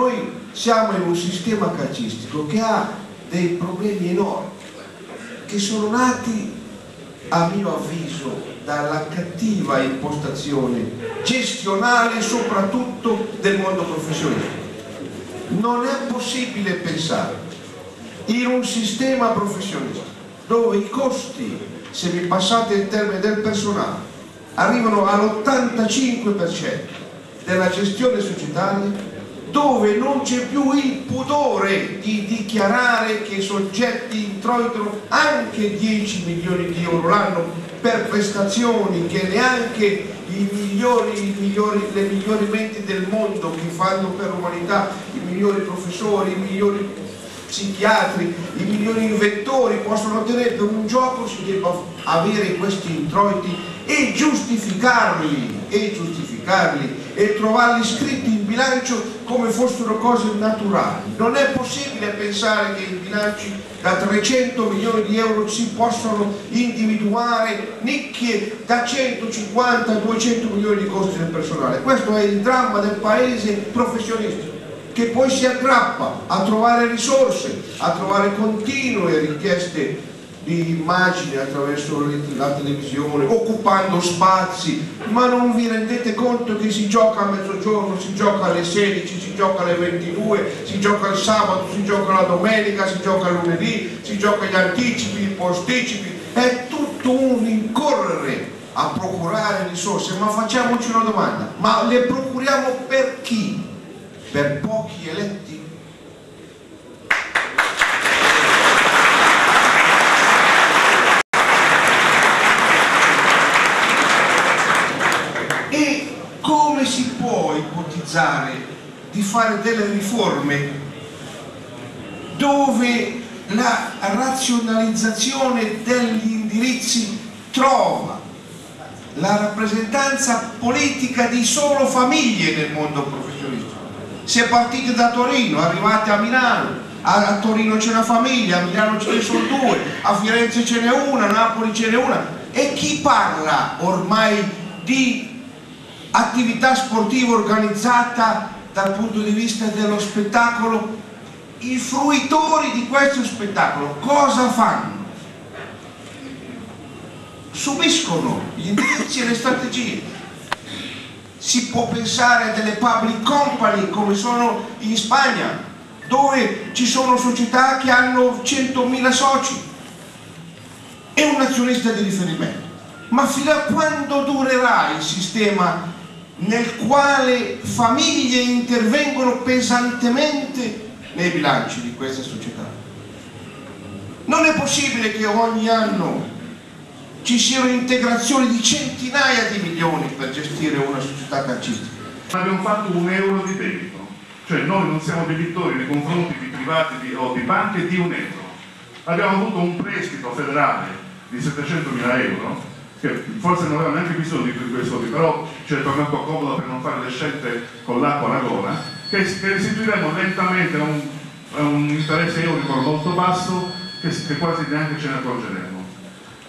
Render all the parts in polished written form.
Noi siamo in un sistema calcistico che ha dei problemi enormi, che sono nati, a mio avviso, dalla cattiva impostazione gestionale soprattutto del mondo professionistico. Non è possibile pensare in un sistema professionistico dove i costi, se mi passate il termine del personale, arrivano all'85% della gestione societaria, dove non c'è più il pudore di dichiarare che i soggetti introitano anche 10 milioni di euro l'anno per prestazioni che neanche le migliori menti del mondo che fanno per l'umanità, i migliori professori, i migliori psichiatri, i migliori inventori possono ottenere per un gioco. Si debba avere questi introiti e giustificarli e trovarli scritti in bilancio come fossero cose naturali. Non è possibile pensare che in bilanci da 300 milioni di euro si possono individuare nicchie da 150 a 200 milioni di costi del personale. Questo è il dramma del paese professionistico, che poi si aggrappa a trovare risorse, a trovare continue richieste di immagini attraverso la televisione, occupando spazi, ma non vi rendete conto che si gioca a mezzogiorno, si gioca alle 16, si gioca alle 22, si gioca il sabato, si gioca la domenica, si gioca il lunedì, si gioca gli anticipi, i posticipi, è tutto un incorrere a procurare risorse. Ma facciamoci una domanda: ma le procuriamo per chi? Per pochi eletti? E come si può ipotizzare di fare delle riforme dove la razionalizzazione degli indirizzi trova la rappresentanza politica di solo famiglie nel mondo professionistico? Se partite da Torino, arrivate a Milano, a Torino c'è una famiglia, a Milano ce ne sono due, a Firenze ce n'è una, a Napoli ce n'è una, e chi parla ormai di attività sportiva organizzata dal punto di vista dello spettacolo? I fruitori di questo spettacolo cosa fanno? Subiscono gli indirizzi e le strategie. Si può pensare a delle public company come sono in Spagna, dove ci sono società che hanno 100.000 soci e un azionista di riferimento. Ma fino a quando durerà il sistema nel quale famiglie intervengono pesantemente nei bilanci di queste società? Non è possibile che ogni anno ci siano integrazioni di centinaia di milioni per gestire una società calcistica. Abbiamo fatto €1 di debito, cioè noi non siamo debitori nei confronti di privati o di banche di €1. Abbiamo avuto un prestito federale di 700.000 euro, che forse non aveva neanche bisogno di quei soldi, però ci è tornato comodo per non fare le scelte con l'acqua alla gola, che restituiremo lentamente a un interesse eurico molto basso che quasi neanche ce ne accorgeremo.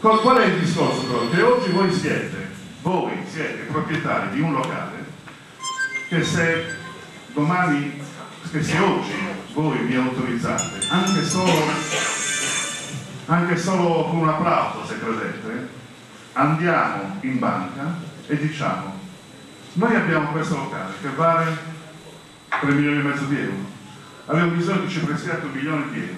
Qual è il discorso però? Che oggi voi siete proprietari di un locale che se oggi voi mi autorizzate, anche solo con un applauso, se credete, andiamo in banca e diciamo: noi abbiamo questo locale che vale 3,5 milioni di euro, abbiamo bisogno che ci prestiate 1 milione di euro,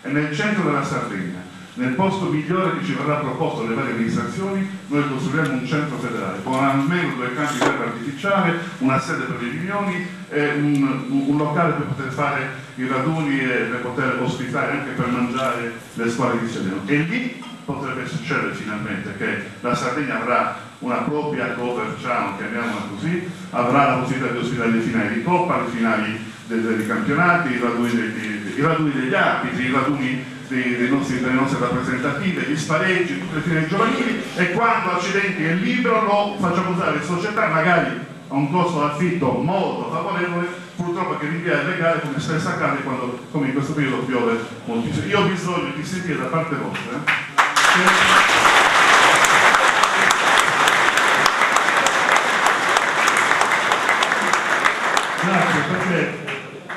e nel centro della Sardegna, nel posto migliore che ci verrà proposto dalle varie amministrazioni, noi costruiremo un centro federale con almeno 2 campi di erba artificiale, una sede per le riunioni e un locale per poter fare i raduni e per poter ospitare, anche per mangiare, le squadre di Sedeno. E lì potrebbe succedere finalmente che la Sardegna avrà una propria cover channel, chiamiamola così, avrà la possibilità di ospitare le finali di Coppa, le finali dei campionati, i raduni degli arbitri, i raduni delle nostre rappresentative, gli spareggi, tutte le finali giovanili, e quando accidenti è libero lo facciamo usare in società, magari a un costo d'affitto molto favorevole, purtroppo che rinvia il legale, come spesso accade quando, come in questo periodo, piove moltissimo. Io ho bisogno di sentire da parte vostra grazie, perché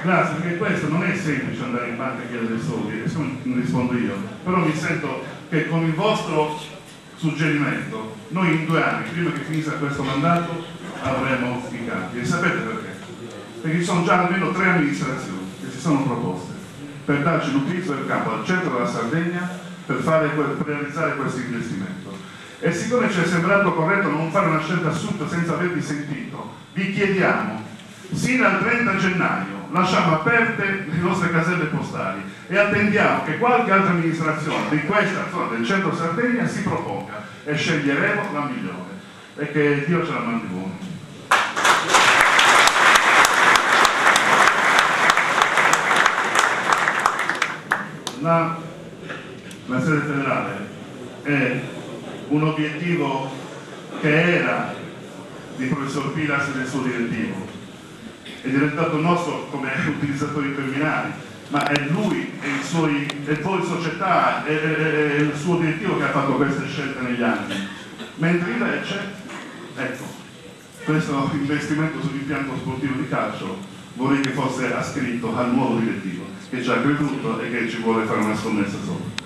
Grazie, perché questo non è semplice andare in banca e chiedere soldi, e non rispondo io, però mi sento che con il vostro suggerimento noi in 2 anni, prima che finisca questo mandato, avremo i campi. E sapete perché? Perché ci sono già almeno 3 amministrazioni che si sono proposte per darci l'utilizzo del campo al centro della Sardegna per realizzare questo investimento. E siccome ci è sembrato corretto non fare una scelta assurda senza avervi sentito, vi chiediamo, sino al 30 gennaio, lasciamo aperte le nostre caselle postali e attendiamo che qualche altra amministrazione di questa zona del centro Sardegna si proponga e sceglieremo la migliore. E che Dio ce la mandi buona. La sede federale è un obiettivo che era di professor Pilas e del suo direttivo, è diventato nostro come utilizzatori terminali, ma è lui e voi società e il suo direttivo che ha fatto queste scelte negli anni, mentre invece, ecco, questo investimento sull'impianto sportivo di calcio vorrei che fosse ascritto al nuovo direttivo che ci ha creduto e che ci vuole fare una scommessa sopra.